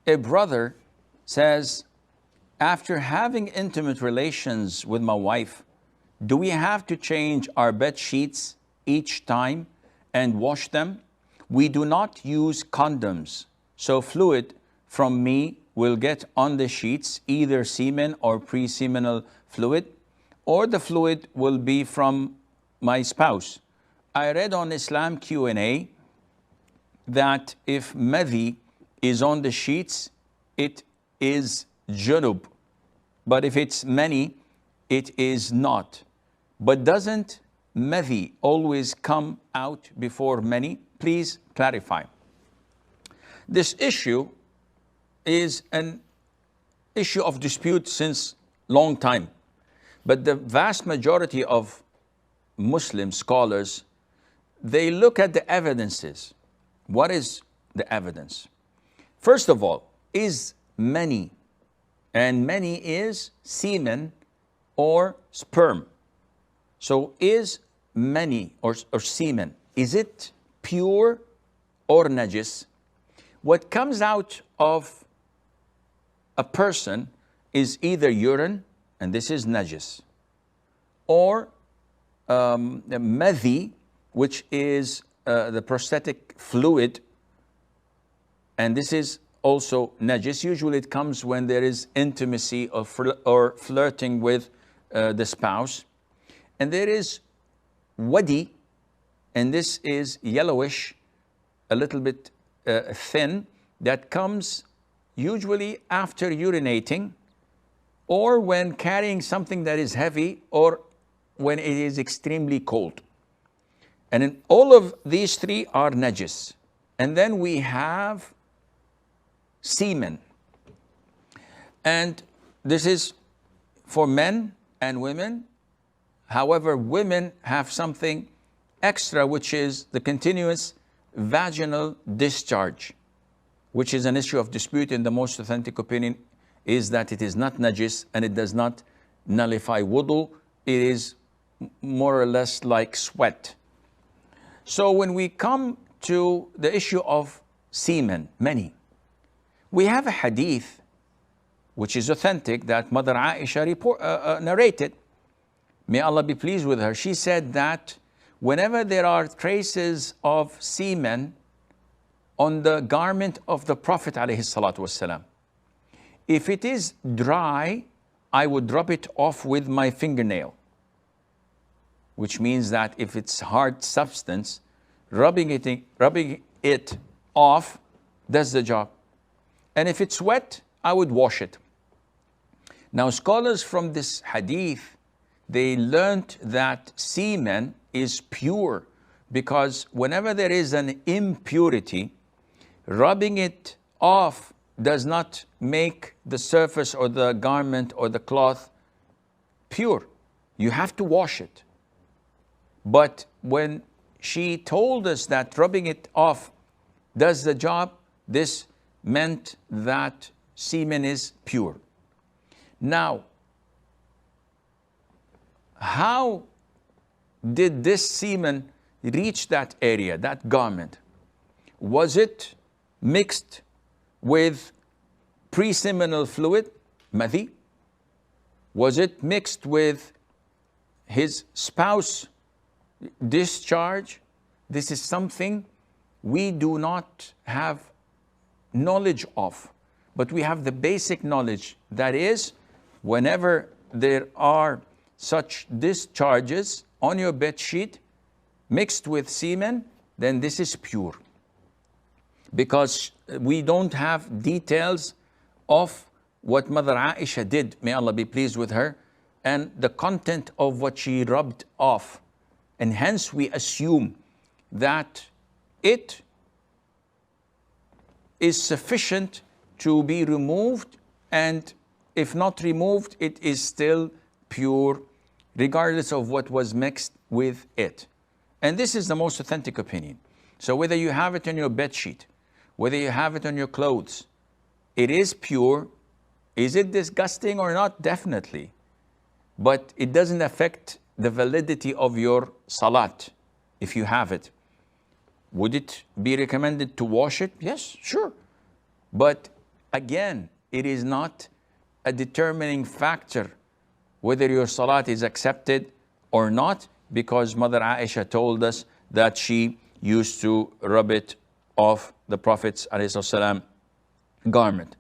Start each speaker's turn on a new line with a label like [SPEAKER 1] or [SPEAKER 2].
[SPEAKER 1] A brother says, after having intimate relations with my wife, do we have to change our bed sheets each time and wash them? We do not use condoms, so fluid from me will get on the sheets, either semen or pre-seminal fluid, or the fluid will be from my spouse. I read on Islam Q&A that if madhi is on the sheets, it is junub. But if it's many, it is not. But doesn't madhi always come out before many? Please clarify. This issue is an issue of dispute since long time. But the vast majority of Muslim scholars, they look at the evidences. What is the evidence? First of all, is many, and many is semen or sperm. So is many or semen, is it pure or najis? What comes out of a person is either urine, and this is najis, or madhi, which is the prosthetic fluid, and this is also najis. Usually it comes when there is intimacy or flirting with the spouse. And there is wadi, and this is yellowish, a little bit thin, that comes usually after urinating, or when carrying something that is heavy, or when it is extremely cold. And in all of these three are najis. And then we have semen. And this is for men and women. However, women have something extra, which is the continuous vaginal discharge, which is an issue of dispute. In the most authentic opinion is that it is not najis and it does not nullify wudu. It is more or less like sweat. So when we come to the issue of semen, many, we have a hadith which is authentic that Mother Aisha narrated. May Allah be pleased with her. She said that whenever there are traces of semen on the garment of the Prophet ﷺ, if it is dry, I would rub it off with my fingernail, which means that if it's hard substance, rubbing it off does the job. And if it's wet, I would wash it. Now, scholars from this hadith, they learned that semen is pure, because whenever there is an impurity, rubbing it off does not make the surface or the garment or the cloth pure. You have to wash it. But when she told us that rubbing it off does the job, this meant that semen is pure. Now, how did this semen reach that area, that garment? Was it mixed with pre-seminal fluid, madhi? Was it mixed with his spouse discharge? This is something we do not have knowledge of, but we have the basic knowledge. That is, whenever there are such discharges on your bed sheet mixed with semen, then this is pure. Because we don't have details of what Mother Aisha did, may Allah be pleased with her, and the content of what she rubbed off. And hence we assume that it is sufficient to be removed, and if not removed, it is still pure, regardless of what was mixed with it. And this is the most authentic opinion. So whether you have it on your bed sheet, whether you have it on your clothes, it is pure. Is it disgusting or not? Definitely. But it doesn't affect the validity of your salat if you have it. Would it be recommended to wash it? Yes, sure. But again, it is not a determining factor whether your salat is accepted or not, because Mother Aisha told us that she used to rub it off the Prophet's ﷺ garment.